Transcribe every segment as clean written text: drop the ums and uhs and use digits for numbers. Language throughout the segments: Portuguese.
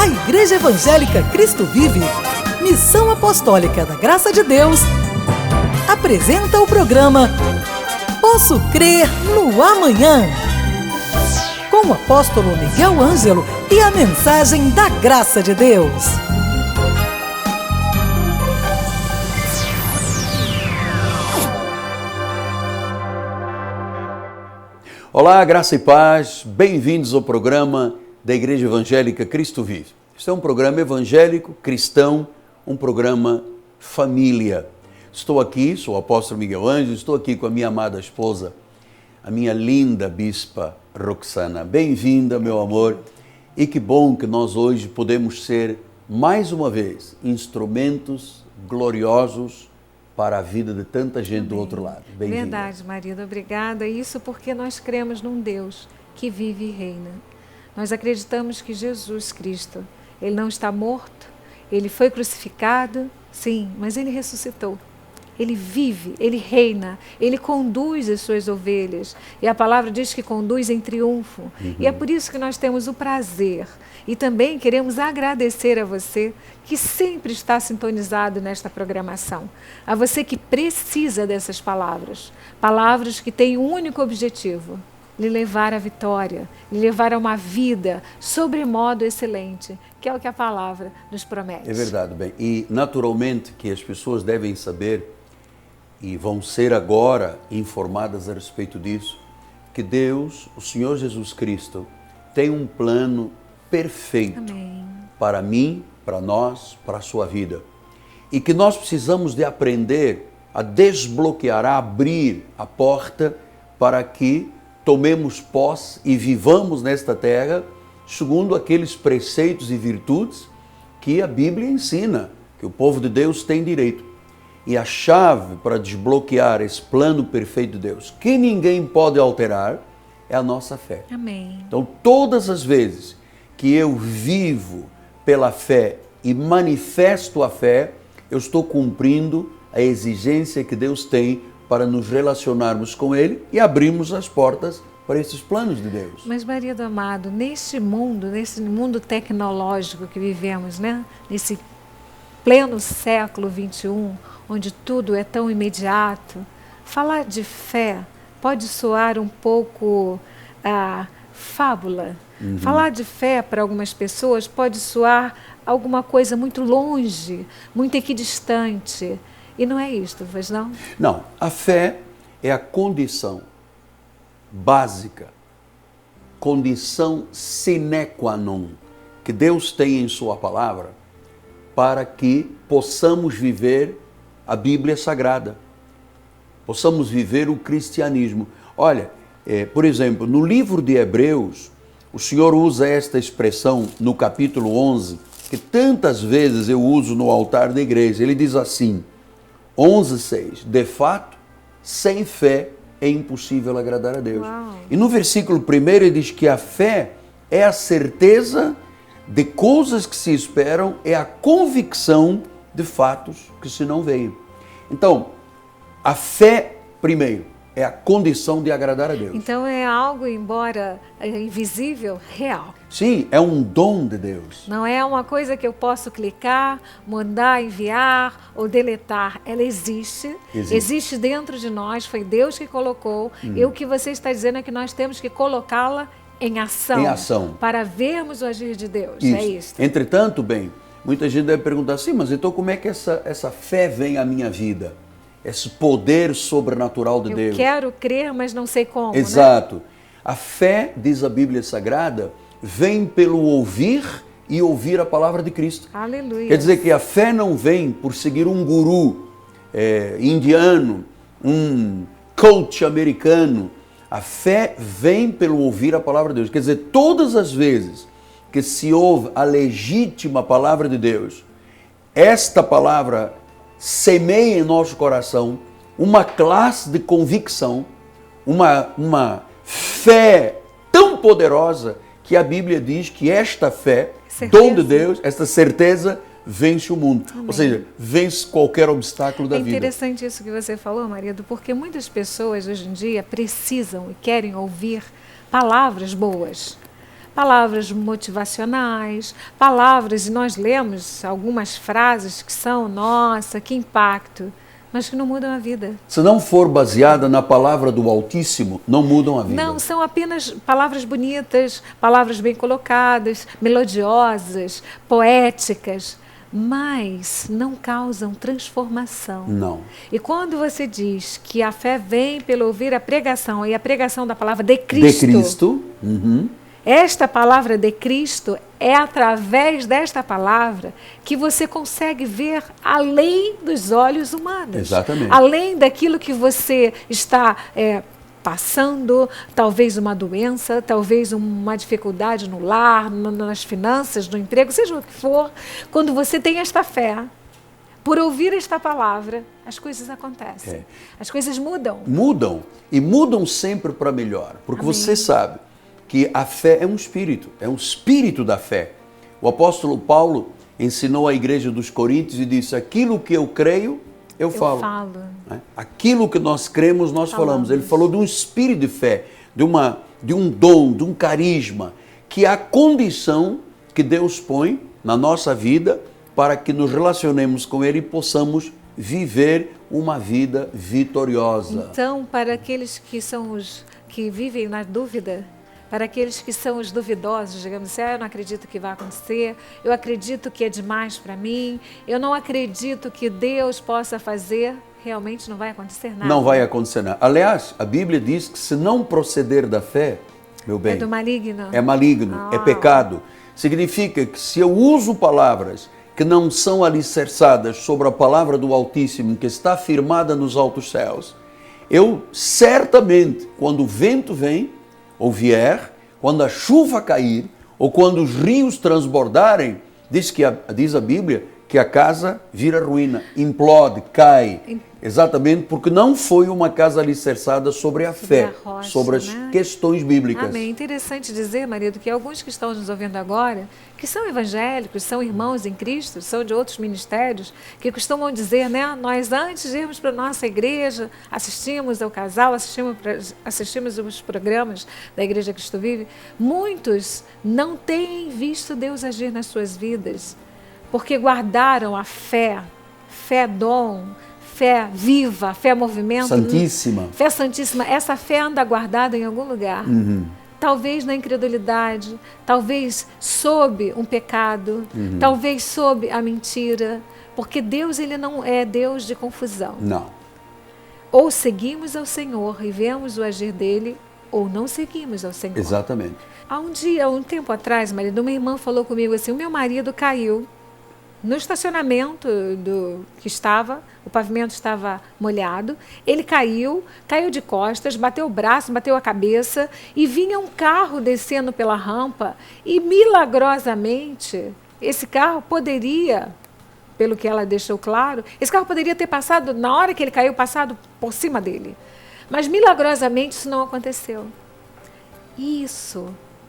A Igreja Evangélica Cristo Vive, Missão Apostólica da Graça de Deus, apresenta o programa Posso Crer no Amanhã, com o apóstolo Miguel Ângelo e a mensagem da Graça de Deus. Olá, graça e paz, bem-vindos ao programa da Igreja Evangélica Cristo Vive. Este é um programa evangélico, cristão, um programa família. Estou aqui, sou o apóstolo Miguel Ângelo, estou aqui com a minha amada esposa, a minha linda bispa Roxana. Bem-vinda, meu amor, e que bom que nós hoje podemos ser, mais uma vez, instrumentos gloriosos para a vida de tanta gente do outro lado. Bem-vinda. Verdade, marido, obrigada. Isso porque nós cremos num Deus que vive e reina. Nós acreditamos que Jesus Cristo, Ele não está morto, Ele foi crucificado, sim, mas Ele ressuscitou. Ele vive, Ele reina, Ele conduz as suas ovelhas. E a palavra diz que conduz em triunfo. E é por isso que nós temos o prazer. E também queremos agradecer a você que sempre está sintonizado nesta programação. A você que precisa dessas palavras. Palavras que têm um único objetivo: lhe levar à vitória, lhe levar a uma vida sobremodo excelente, que é o que a palavra nos promete. É verdade, bem. E naturalmente que as pessoas devem saber, e vão ser agora informadas a respeito disso, que Deus, o Senhor Jesus Cristo, tem um plano perfeito. Amém. Para mim, para nós, para a sua vida. E que nós precisamos de aprender a desbloquear, a abrir a porta para que tomemos posse e vivamos nesta terra segundo aqueles preceitos e virtudes que a Bíblia ensina, que o povo de Deus tem direito. E a chave para desbloquear esse plano perfeito de Deus, que ninguém pode alterar, é a nossa fé. Amém. Então, todas as vezes que eu vivo pela fé e manifesto a fé, eu estou cumprindo a exigência que Deus tem para nos relacionarmos com Ele e abrirmos as portas para esses planos de Deus. Mas, marido amado, nesse mundo tecnológico que vivemos, né? Nesse pleno século XXI, onde tudo é tão imediato, falar de fé pode soar um pouco fábula. Falar de fé para algumas pessoas pode soar alguma coisa muito longe, muito equidistante. E não é isto, pois não? Não, a fé é a condição básica, condição sine qua non que Deus tem em sua palavra para que possamos viver a Bíblia Sagrada, possamos viver o cristianismo. Olha, por exemplo, no livro de Hebreus, o Senhor usa esta expressão no capítulo 11, que tantas vezes eu uso no altar da igreja. Ele diz assim, 11:6, de fato, sem fé é impossível agradar a Deus. Uau. E no versículo 1 ele diz que a fé é a certeza de coisas que se esperam, é a convicção de fatos que se não veem. Então, a fé, primeiro, é a condição de agradar a Deus. Então é algo, embora invisível, real. Sim, é um dom de Deus. Não é uma coisa que eu posso clicar, mandar, enviar ou deletar. Ela existe dentro de nós, foi Deus que colocou. E o que você está dizendo é que nós temos que colocá-la em ação. Em ação. Para vermos o agir de Deus. Isso. É isso. Entretanto, bem, muita gente deve perguntar assim, mas então como é que essa fé vem à minha vida? Esse poder sobrenatural de Deus. Eu quero crer, mas não sei como. Exato. Né? A fé, diz a Bíblia Sagrada, vem pelo ouvir e ouvir a palavra de Cristo. Aleluia. Quer dizer que a fé não vem por seguir um guru indiano, um coach americano. A fé vem pelo ouvir a palavra de Deus. Quer dizer, todas as vezes que se ouve a legítima palavra de Deus, esta palavra semeia em nosso coração uma classe de convicção, uma fé tão poderosa que a Bíblia diz que esta fé, dom de Deus, esta certeza, vence o mundo. Amém. Ou seja, vence qualquer obstáculo da vida. É interessante isso que você falou, marido, porque muitas pessoas hoje em dia precisam e querem ouvir palavras boas. palavras motivacionais, palavras, e nós lemos algumas frases que são, nossa, que impacto, mas que não mudam a vida. Se não for baseada na palavra do Altíssimo, não mudam a vida. Não, são apenas palavras bonitas, palavras bem colocadas, melodiosas, poéticas, mas não causam transformação. Não. E quando você diz que a fé vem pelo ouvir a pregação, e a pregação da palavra de Cristo, De Cristo. Uhum. esta palavra de Cristo é através desta palavra que você consegue ver além dos olhos humanos. Exatamente. Além daquilo que você está passando, talvez uma doença, talvez uma dificuldade no lar, nas finanças, no emprego, seja o que for. Quando você tem esta fé, por ouvir esta palavra, as coisas acontecem. As coisas mudam. Mudam. E mudam sempre para melhor. Porque Amém. você sabe que a fé é um espírito da fé. O apóstolo Paulo ensinou à igreja dos Coríntios e disse: aquilo que eu creio, eu falo. Né? Aquilo que nós cremos, nós falamos. Ele falou de um espírito de fé, de um dom, de um carisma, que é a condição que Deus põe na nossa vida para que nos relacionemos com Ele e possamos viver uma vida vitoriosa. Então, para aqueles que são os que vivem na dúvida, para aqueles que são os duvidosos, digamos assim, eu não acredito que vai acontecer, eu acredito que é demais para mim, eu não acredito que Deus possa fazer, realmente não vai acontecer nada. Não vai acontecer nada. Aliás, a Bíblia diz que se não proceder da fé, meu bem, é do maligno. É maligno, é pecado. Significa que se eu uso palavras que não são alicerçadas sobre a palavra do Altíssimo, que está firmada nos altos céus, eu certamente, quando o vento vem, ou vier, quando a chuva cair, ou quando os rios transbordarem, diz a Bíblia que a casa vira ruína, implode, cai. Exatamente porque não foi uma casa alicerçada sobre a fé, a rocha, sobre as questões bíblicas. Amém. Interessante dizer, marido, que alguns que estão nos ouvindo agora, que são evangélicos, são irmãos em Cristo, são de outros ministérios, que costumam dizer, né? Nós antes de irmos para a nossa igreja, assistimos ao casal, assistimos os programas da Igreja Cristo Vive, muitos não têm visto Deus agir nas suas vidas, porque guardaram a fé dom, fé viva, fé movimento. Santíssima. Fé santíssima. Essa fé anda guardada em algum lugar. Uhum. Talvez na incredulidade, talvez sob um pecado, talvez sob a mentira, porque Deus, ele não é Deus de confusão. Não. Ou seguimos ao Senhor e vemos o agir dele, ou não seguimos ao Senhor. Exatamente. Há um tempo atrás, marido, uma irmã falou comigo assim, o meu marido caiu no estacionamento o pavimento estava molhado, ele caiu de costas, bateu o braço, bateu a cabeça e vinha um carro descendo pela rampa e milagrosamente esse carro poderia, pelo que ela deixou claro, esse carro poderia ter passado, na hora que ele caiu, passado por cima dele. Mas milagrosamente isso não aconteceu. Isso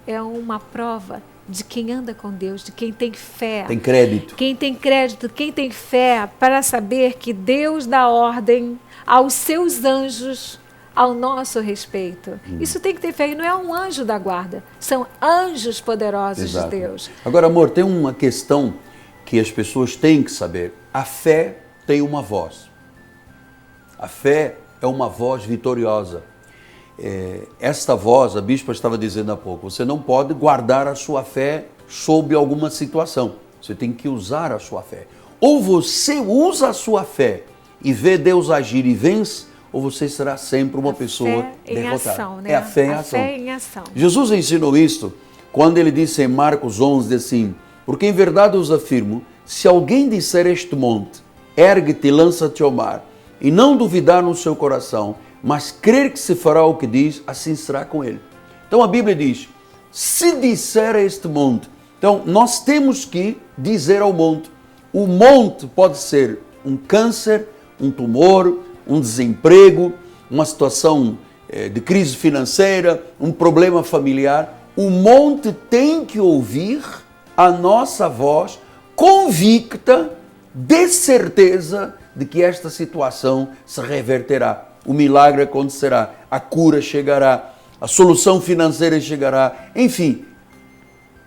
é uma prova de quem anda com Deus, de quem tem fé. Tem crédito. Quem tem crédito, quem tem fé para saber que Deus dá ordem aos seus anjos ao nosso respeito. Isso tem que ter fé, e não é um anjo da guarda, são anjos poderosos. Exato. De Deus. Agora, amor, tem uma questão que as pessoas têm que saber. A fé tem uma voz. A fé é uma voz vitoriosa. Esta voz, a bispa estava dizendo há pouco, você não pode guardar a sua fé sob alguma situação. Você tem que usar a sua fé. Ou você usa a sua fé e vê Deus agir e vence, ou você será sempre uma pessoa derrotada. Ação, né? É a fé em a ação. Fé em ação. Jesus ensinou isto quando ele disse em Marcos 11 assim, porque em verdade os afirmo, se alguém disser este monte, ergue-te e lança-te ao mar, e não duvidar no seu coração, mas crer que se fará o que diz, assim será com ele. Então a Bíblia diz, se disser a este monte, então nós temos que dizer ao monte. O monte pode ser um câncer, um tumor, um desemprego, uma situação de crise financeira, um problema familiar. O monte tem que ouvir a nossa voz convicta, de certeza de que esta situação se reverterá. O milagre acontecerá, a cura chegará, a solução financeira chegará, enfim,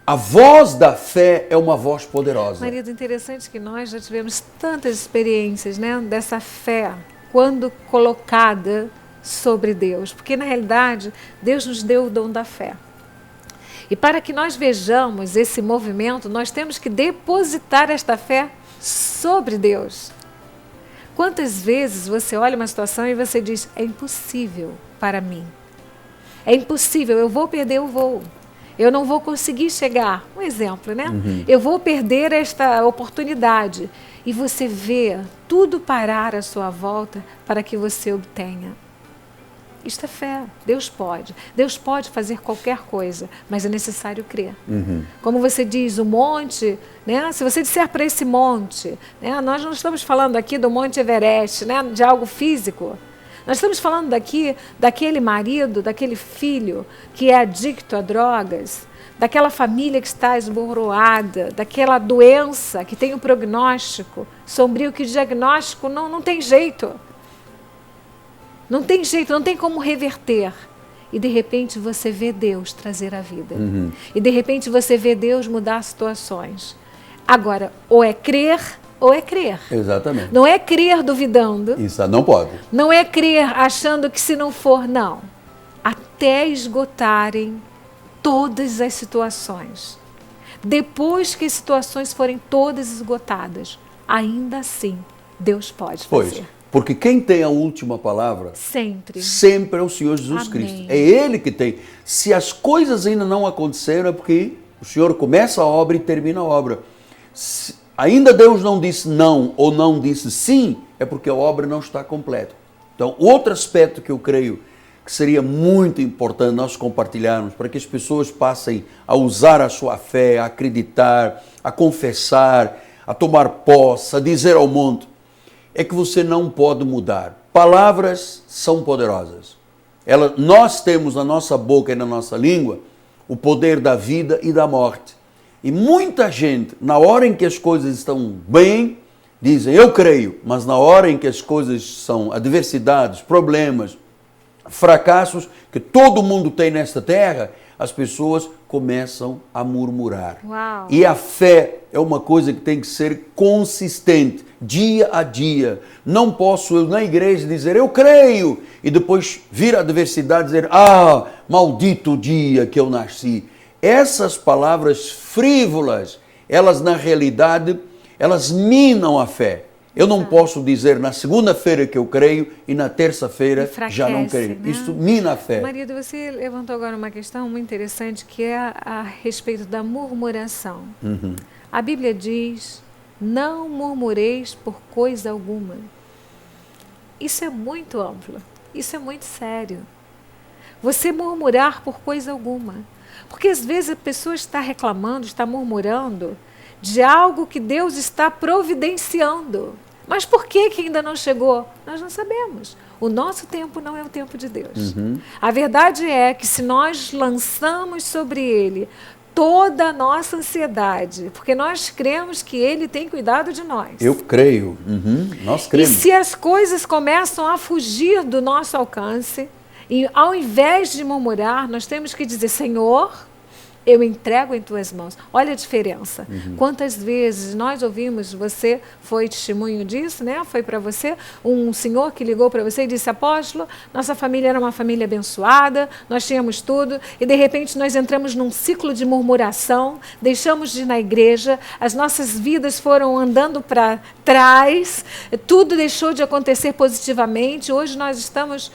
A voz da fé é uma voz poderosa. Marido, interessante que nós já tivemos tantas experiências, né, dessa fé, quando colocada sobre Deus. Porque, na realidade, Deus nos deu o dom da fé. E para que nós vejamos esse movimento, nós temos que depositar esta fé sobre Deus. Quantas vezes você olha uma situação e você diz, é impossível para mim. É impossível, eu vou perder o voo. Eu não vou conseguir chegar. Um exemplo, né? Eu vou perder esta oportunidade. E você vê tudo parar à sua volta para que você obtenha. Isto é fé. Deus pode. Deus pode fazer qualquer coisa, mas é necessário crer. Como você diz, o monte, né? Se você disser para esse monte, né? Nós não estamos falando aqui do Monte Everest, né? De algo físico. Nós estamos falando daqui daquele marido, daquele filho que é adicto a drogas, daquela família que está esboroada, daquela doença que tem um prognóstico sombrio, que o diagnóstico não tem jeito. Não tem jeito, não tem como reverter. E de repente você vê Deus trazer a vida. E de repente você vê Deus mudar situações. Agora, ou é crer ou é crer. Exatamente. Não é crer duvidando. Isso não pode. Não é crer achando que se não for, não. Até esgotarem todas as situações. Depois que as situações forem todas esgotadas, ainda assim, Deus pode fazer. Porque quem tem a última palavra sempre é o Senhor Jesus Amém. Cristo. É Ele que tem. Se as coisas ainda não aconteceram, é porque o Senhor começa a obra e termina a obra. Se ainda Deus não disse não ou não disse sim, é porque a obra não está completa. Então, outro aspecto que eu creio que seria muito importante nós compartilharmos para que as pessoas passem a usar a sua fé, a acreditar, a confessar, a tomar posse, a dizer ao mundo, é que você não pode mudar. Palavras são poderosas. Nós temos na nossa boca e na nossa língua o poder da vida e da morte. E muita gente, na hora em que as coisas estão bem, dizem, eu creio, mas na hora em que as coisas são adversidades, problemas, fracassos que todo mundo tem nesta terra, as pessoas começam a murmurar. Uau. E a fé é uma coisa que tem que ser consistente, dia a dia. Não posso eu na igreja dizer, eu creio, e depois vir a adversidade e dizer, maldito o dia que eu nasci. Essas palavras frívolas, elas na realidade, elas minam a fé. Eu não posso dizer na segunda-feira que eu creio e na terça-feira já não creio. Né? Isso mina a fé. Marido, você levantou agora uma questão muito interessante que é a respeito da murmuração. A Bíblia diz, não murmureis por coisa alguma. Isso é muito amplo, isso é muito sério. Você murmurar por coisa alguma. Porque às vezes a pessoa está reclamando, está murmurando de algo que Deus está providenciando. Mas por que ainda não chegou? Nós não sabemos. O nosso tempo não é o tempo de Deus. A verdade é que se nós lançamos sobre Ele toda a nossa ansiedade, porque nós cremos que Ele tem cuidado de nós. Eu creio. Nós cremos. E se as coisas começam a fugir do nosso alcance, e ao invés de murmurar, nós temos que dizer, Senhor, eu entrego em tuas mãos. Olha a diferença. Quantas vezes nós ouvimos, você foi testemunho disso, né? Foi para você um senhor que ligou para você e disse, apóstolo, nossa família era uma família abençoada, nós tínhamos tudo, e de repente nós entramos num ciclo de murmuração, deixamos de ir na igreja, as nossas vidas foram andando para trás, tudo deixou de acontecer positivamente, hoje nós estamos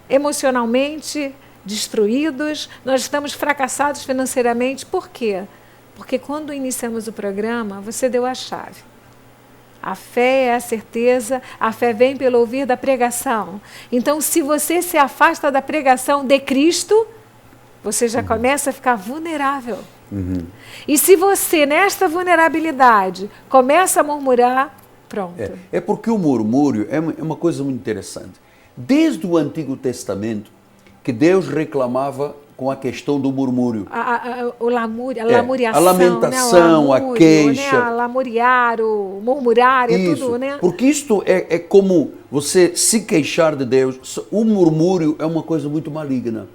emocionalmente destruídos, nós estamos fracassados financeiramente. Por quê? Porque quando iniciamos o programa, você deu a chave. A fé é a certeza, a fé vem pelo ouvir da pregação. Então, se você se afasta da pregação de Cristo, você já começa a ficar vulnerável. E se você, nesta vulnerabilidade, começa a murmurar, pronto. É porque o murmúrio é uma coisa muito interessante. Desde o Antigo Testamento, que Deus reclamava com a questão do murmúrio. A lamuriação, a lamentação, né? a queixa. Né? A lamuriar, o murmurar, é tudo, né? Porque isto é como você se queixar de Deus. O murmúrio é uma coisa muito maligna.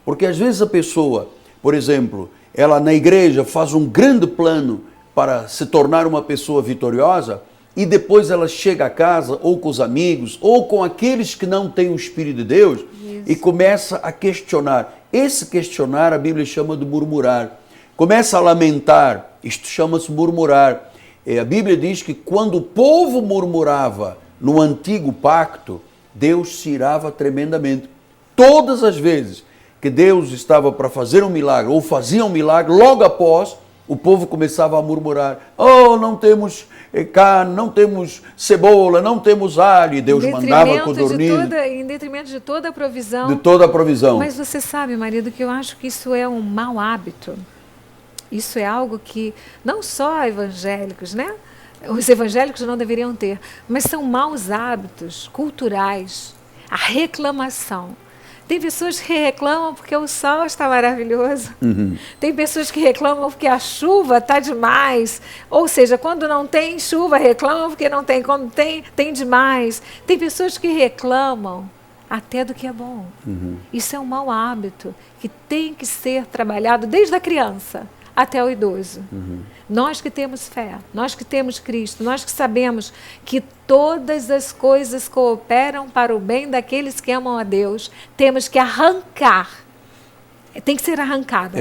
Porque às vezes a pessoa, por exemplo, ela na igreja faz um grande plano para se tornar uma pessoa vitoriosa, e depois ela chega a casa, ou com os amigos, ou com aqueles que não têm o Espírito de Deus, e começa a questionar. Esse questionar a Bíblia chama de murmurar. Começa a lamentar, isto chama-se murmurar. A Bíblia diz que quando o povo murmurava no antigo pacto, Deus se irava tremendamente. Todas as vezes que Deus estava para fazer um milagre, ou fazia um milagre, logo após, o povo começava a murmurar: oh, não temos carne, não temos cebola, não temos alho. E Deus mandava codorniz. Em detrimento de toda a provisão. De toda a provisão. Mas você sabe, marido, que eu acho que isso é um mau hábito. Isso é algo que não só evangélicos, né? Os evangélicos não deveriam ter, mas são maus hábitos culturais. A reclamação. Tem pessoas que reclamam porque o sol está maravilhoso. Tem pessoas que reclamam porque a chuva está demais. Ou seja, quando não tem chuva, reclamam porque não tem. Quando tem, tem demais. Tem pessoas que reclamam até do que é bom. Isso é um mau hábito que tem que ser trabalhado desde a criança até o idoso. Nós que temos fé, nós que temos Cristo, nós que sabemos que todas as coisas cooperam para o bem daqueles que amam a Deus, temos que arrancar. Tem que ser arrancado.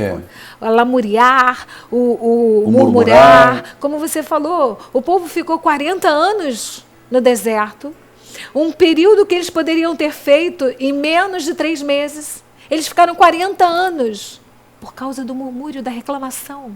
O lamuriar, o murmurar. Como você falou, o povo ficou 40 anos no deserto, um período que eles poderiam ter feito em menos de 3 meses. Eles ficaram 40 anos. Por causa do murmúrio, da reclamação.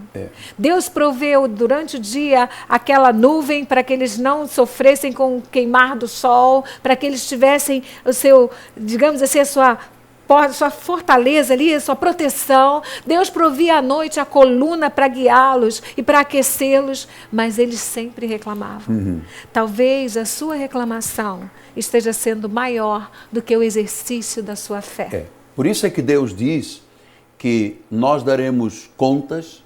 Deus proveu durante o dia aquela nuvem para que eles não sofressem com o queimar do sol, para que eles tivessem o seu, digamos assim, a sua fortaleza ali, a sua proteção. Deus provia à noite a coluna para guiá-los e para aquecê-los, mas eles sempre reclamavam. Talvez a sua reclamação esteja sendo maior do que o exercício da sua fé. Por isso é que Deus diz que nós daremos contas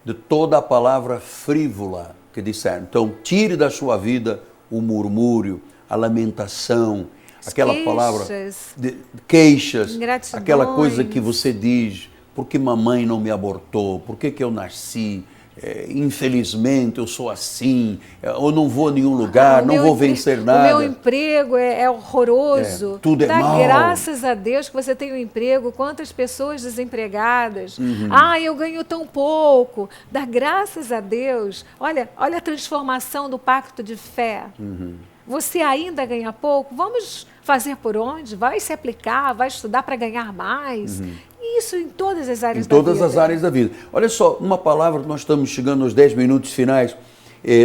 de toda a palavra frívola que disseram. Então, tire da sua vida o murmúrio, a lamentação, aquela palavra de queixas, aquela coisa que você diz: por que mamãe não me abortou? Por que eu nasci? Infelizmente eu sou assim, eu não vou a nenhum lugar, não vou vencer nada. O meu emprego é horroroso. Tudo é mal. Dá graças a Deus que você tem um emprego. Quantas pessoas desempregadas. Eu ganho tão pouco. Dá graças a Deus. Olha a transformação do pacto de fé. Você ainda ganha pouco? Vamos fazer por onde? Vai se aplicar, vai estudar para ganhar mais. Isso em todas as áreas da vida. Em todas as áreas da vida. Olha só, uma palavra, nós estamos chegando aos 10 minutos finais.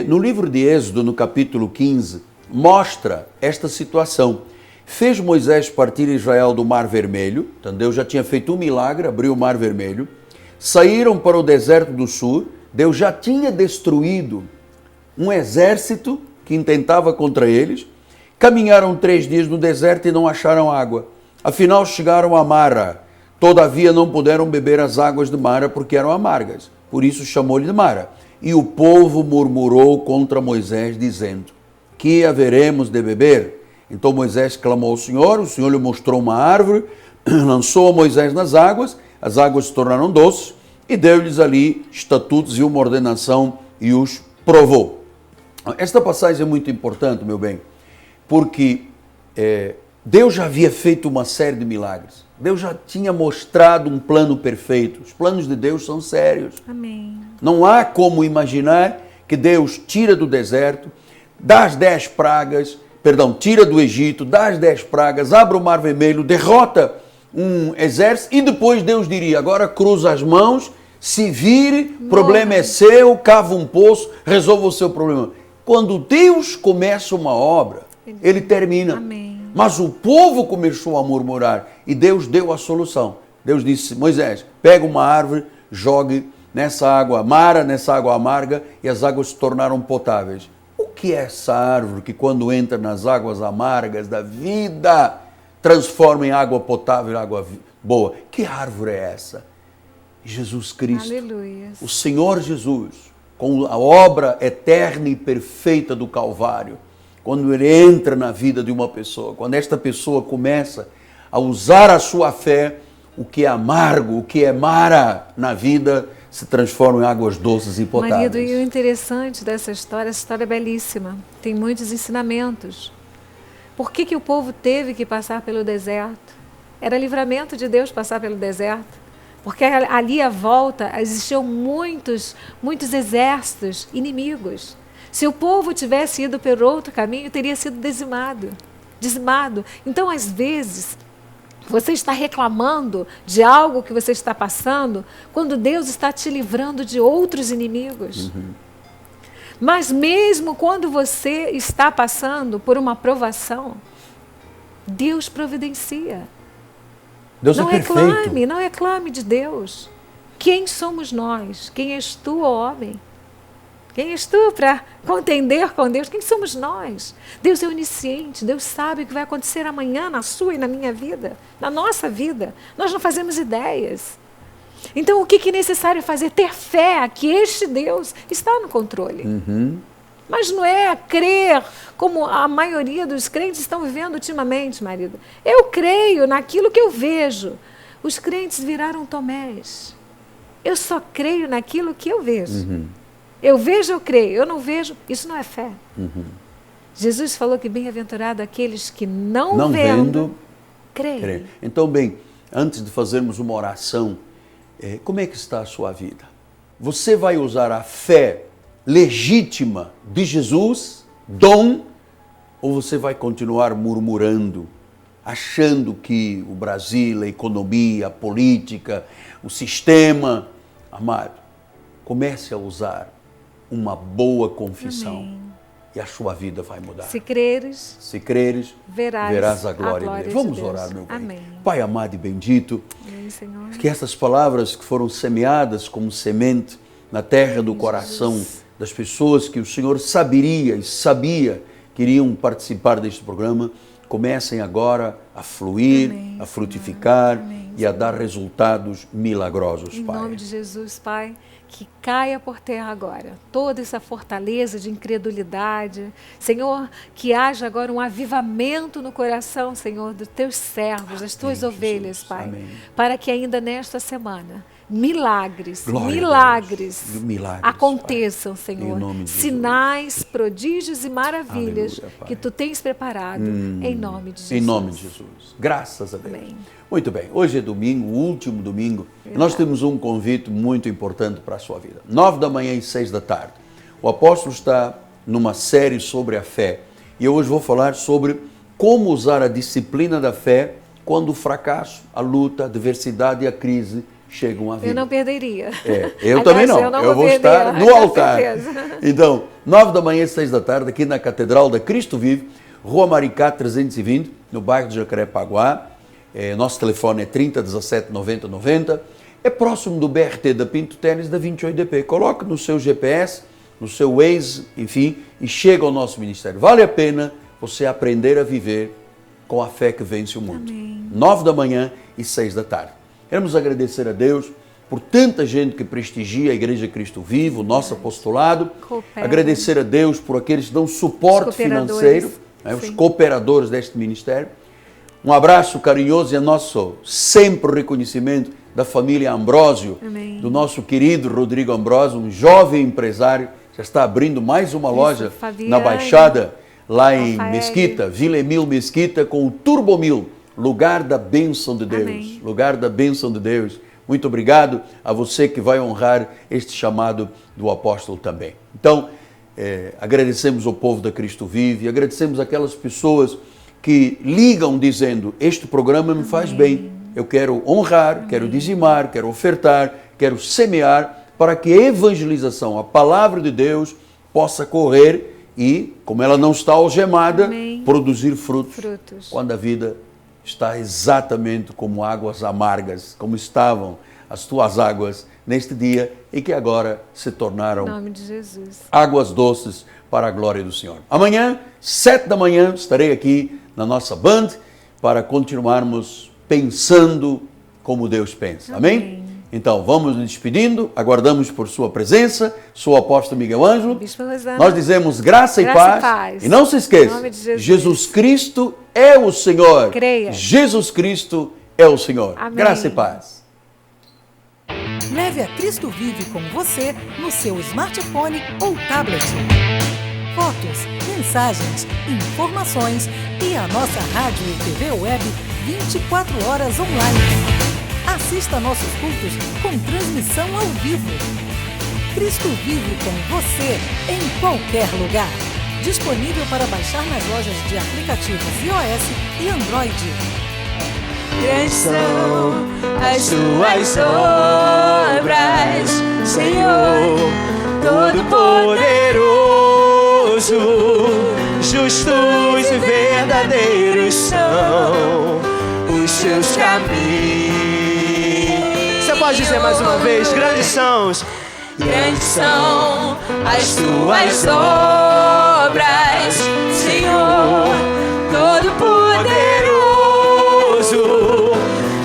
No livro de Êxodo, no capítulo 15, mostra esta situação. Fez Moisés partir Israel do Mar Vermelho. Então Deus já tinha feito um milagre, abriu o Mar Vermelho. Saíram para o deserto do sul. Deus já tinha destruído um exército que intentava contra eles. Caminharam 3 dias no deserto e não acharam água. Afinal chegaram a Mara. Todavia não puderam beber as águas de Mara porque eram amargas. Por isso chamou-lhe de Mara. E o povo murmurou contra Moisés, dizendo: que haveremos de beber? Então Moisés clamou ao Senhor, o Senhor lhe mostrou uma árvore, lançou a Moisés nas águas, as águas se tornaram doces, e deu-lhes ali estatutos e uma ordenação e os provou. Esta passagem é muito importante, meu bem, porque Deus já havia feito uma série de milagres. Deus já tinha mostrado um plano perfeito. Os planos de Deus são sérios. Amém. Não há como imaginar que Deus tira do deserto, dá as 10 pragas, tira do Egito, dá as 10 pragas, abre o Mar Vermelho, derrota um exército e depois Deus diria: agora cruza as mãos, se vire, problema é seu, cava um poço, resolva o seu problema. Quando Deus começa uma obra, Ele termina. Amém. Mas o povo começou a murmurar e Deus deu a solução. Deus disse: Moisés, pega uma árvore, jogue nessa água Mara, nessa água amarga, e as águas se tornaram potáveis. O que é essa árvore que, quando entra nas águas amargas da vida, transforma em água potável, água boa? Que árvore é essa? Jesus Cristo. Aleluia. O Senhor Jesus, com a obra eterna e perfeita do Calvário, quando Ele entra na vida de uma pessoa, quando esta pessoa começa a usar a sua fé, o que é amargo, o que é Mara na vida, se transformam em águas doces e potáveis. Marido, e o interessante dessa história, essa história é belíssima, tem muitos ensinamentos. Por que o povo teve que passar pelo deserto? Era livramento de Deus passar pelo deserto. Porque ali à volta existiam muitos exércitos inimigos. Se o povo tivesse ido por outro caminho, teria sido dizimado. Então, às vezes, você está reclamando de algo que você está passando, quando Deus está te livrando de outros inimigos. Mas mesmo quando você está passando por uma provação, Deus providencia. Deus não é perfeito. Não reclame de Deus. Quem somos nós? Quem és tu, ó homem? Quem és tu para contender com Deus? Quem somos nós? Deus é onisciente, Deus sabe o que vai acontecer amanhã na sua e na minha vida, na nossa vida. Nós não fazemos ideias. Então, o que é necessário fazer? Ter fé que este Deus está no controle. Mas não é crer como a maioria dos crentes estão vivendo ultimamente, marido. Eu creio naquilo que eu vejo. Os crentes viraram Tomés. Eu só creio naquilo que eu vejo. Eu vejo, eu creio. Eu não vejo, isso não é fé. Jesus falou que bem-aventurado aqueles que não vendo, creem. Então, bem, antes de fazermos uma oração, como é que está a sua vida? Você vai usar a fé legítima de Jesus, dom, ou você vai continuar murmurando, achando que o Brasil, a economia, a política, o sistema... Amado, comece a usar uma boa confissão. Amém. E a sua vida vai mudar. Se creres, verás a glória de Deus. Vamos orar, meu bem. Amém. Pai amado e bendito, Amém, Senhor. que essas palavras que foram semeadas como semente na terra do coração Jesus, das pessoas que o Senhor sabia que iriam participar deste programa, comecem agora a fluir, amém, a frutificar, amém, e a dar resultados milagrosos, em Pai. nome de Jesus, Pai, que caia por terra agora toda essa fortaleza de incredulidade. Senhor, que haja agora um avivamento no coração, Senhor, dos teus servos, das tuas ovelhas, Jesus. Pai. Amém. Para que ainda nesta semana milagres Milagres, aconteçam, Pai. Senhor. Em nome de Jesus. Sinais, prodígios e maravilhas, Aleluia, Pai. que tu tens preparado em nome de Jesus. Em nome de Jesus. Graças a Deus. Amém. Muito bem, hoje é domingo, o último domingo, e nós temos um convite muito importante para a sua vida. 9 da manhã e 6 da tarde. O apóstolo está numa série sobre a fé. E eu hoje vou falar sobre como usar a disciplina da fé quando o fracasso, a luta, a adversidade e a crise chegam à vida. Eu não perderia. Eu Aliás, também não. Eu vou estar no altar. Então, 9 da manhã e 6 da tarde, aqui na Catedral da Cristo Vive, Rua Maricá 320, no bairro de Jacarepaguá. Nosso telefone é 30 17 90 90. É próximo do BRT da Pinto Teles, da 28DP. Coloque no seu GPS, no seu Waze, enfim, e chega ao nosso ministério. Vale a pena você aprender a viver com a fé que vence o mundo. Amém. 9 da manhã e 6 da tarde. Queremos agradecer a Deus por tanta gente que prestigia a Igreja Cristo Vivo, o nosso apostolado. Coopera. Agradecer a Deus por aqueles que dão suporte financeiro, os cooperadores deste ministério. Um abraço carinhoso e a nosso sempre reconhecimento da família Ambrósio, Amém. do nosso querido Rodrigo Ambrósio, um jovem empresário, já está abrindo mais uma loja Fabiane, na Baixada, lá em Rafael. Mesquita, Vila Emil Mesquita, com o Turbomil, lugar da bênção de Deus. Amém. Lugar da bênção de Deus. Muito obrigado a você que vai honrar este chamado do apóstolo também. Então, agradecemos ao povo da Cristo Vive, agradecemos aquelas pessoas que ligam dizendo, este programa me faz bem, eu quero honrar, quero dizimar, quero ofertar, quero semear, para que a evangelização, a palavra de Deus, possa correr e, como ela não está algemada, Amém. Produzir frutos, Quando a vida está exatamente como águas amargas, como estavam as tuas águas neste dia e que agora se tornaram em nome de Jesus. águas doces para a glória do Senhor. Amanhã, 7 da manhã, estarei aqui na nossa Band para continuarmos pensando como Deus pensa. Amém? Então, vamos nos despedindo, aguardamos por sua presença, sou o apóstolo Miguel Ângelo. Bispo Rosana. Nós dizemos graça e paz. E não se Em esqueça, nome de Jesus. Jesus Cristo é o Senhor. Creia. Jesus Cristo é o Senhor. Amém. Graça e paz. Leve a Cristo Vive com você no seu smartphone ou tablet. Fotos, mensagens, informações e a nossa rádio e TV web 24 horas online. Assista nossos cultos com transmissão ao vivo. Cristo Vive com você em qualquer lugar. Disponível para baixar nas lojas de aplicativos iOS e Android. Grandes são as tuas obras, Senhor, Todo-Poderoso. Justos e verdadeiros são os teus caminhos. Você pode dizer mais uma vez? Grandes são as tuas obras, Senhor, Todo-Poderoso.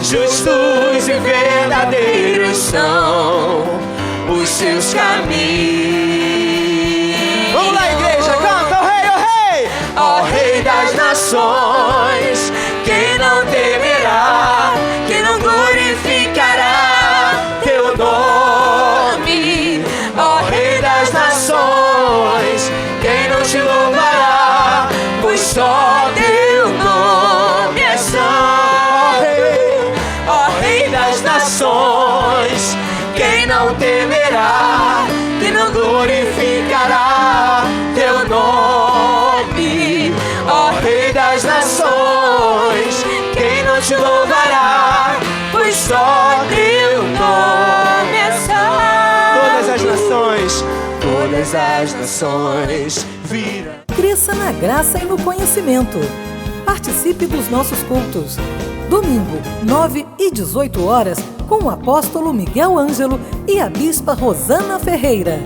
Justos e verdadeiros são os seus caminhos. Vamos lá, igreja, canta, ó Rei, ó Rei das nações. Quem não temerá, quem não glorificará teu nome, ó Rei das nações. Quem não te louvará, pois só teu nome é santo, ó Rei das nações. Quem não temerá, quem não glorificará teu nome, ó Rei das nações. Quem não te louvará, pois só teu nome é santo. Todas as nações viram. Cresça na graça e no conhecimento. Participe dos nossos cultos. Domingo, 9 e 18 horas, com o apóstolo Miguel Ângelo e a bispa Rosana Ferreira.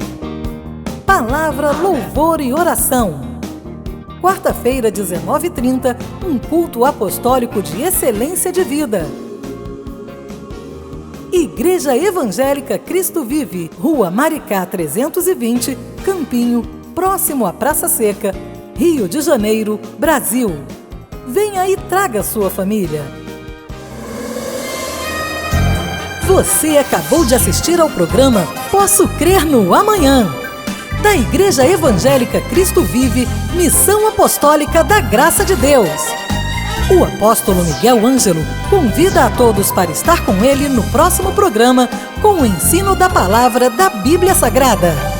Palavra, louvor e oração. Quarta-feira, 19h30, um culto apostólico de excelência de vida. Igreja Evangélica Cristo Vive, Rua Maricá 320, Campinho, próximo à Praça Seca, Rio de Janeiro, Brasil. Venha e traga sua família. Você acabou de assistir ao programa Posso Crer no Amanhã, da Igreja Evangélica Cristo Vive, Missão Apostólica da Graça de Deus. O apóstolo Miguel Ângelo convida a todos para estar com ele no próximo programa com o ensino da palavra da Bíblia Sagrada.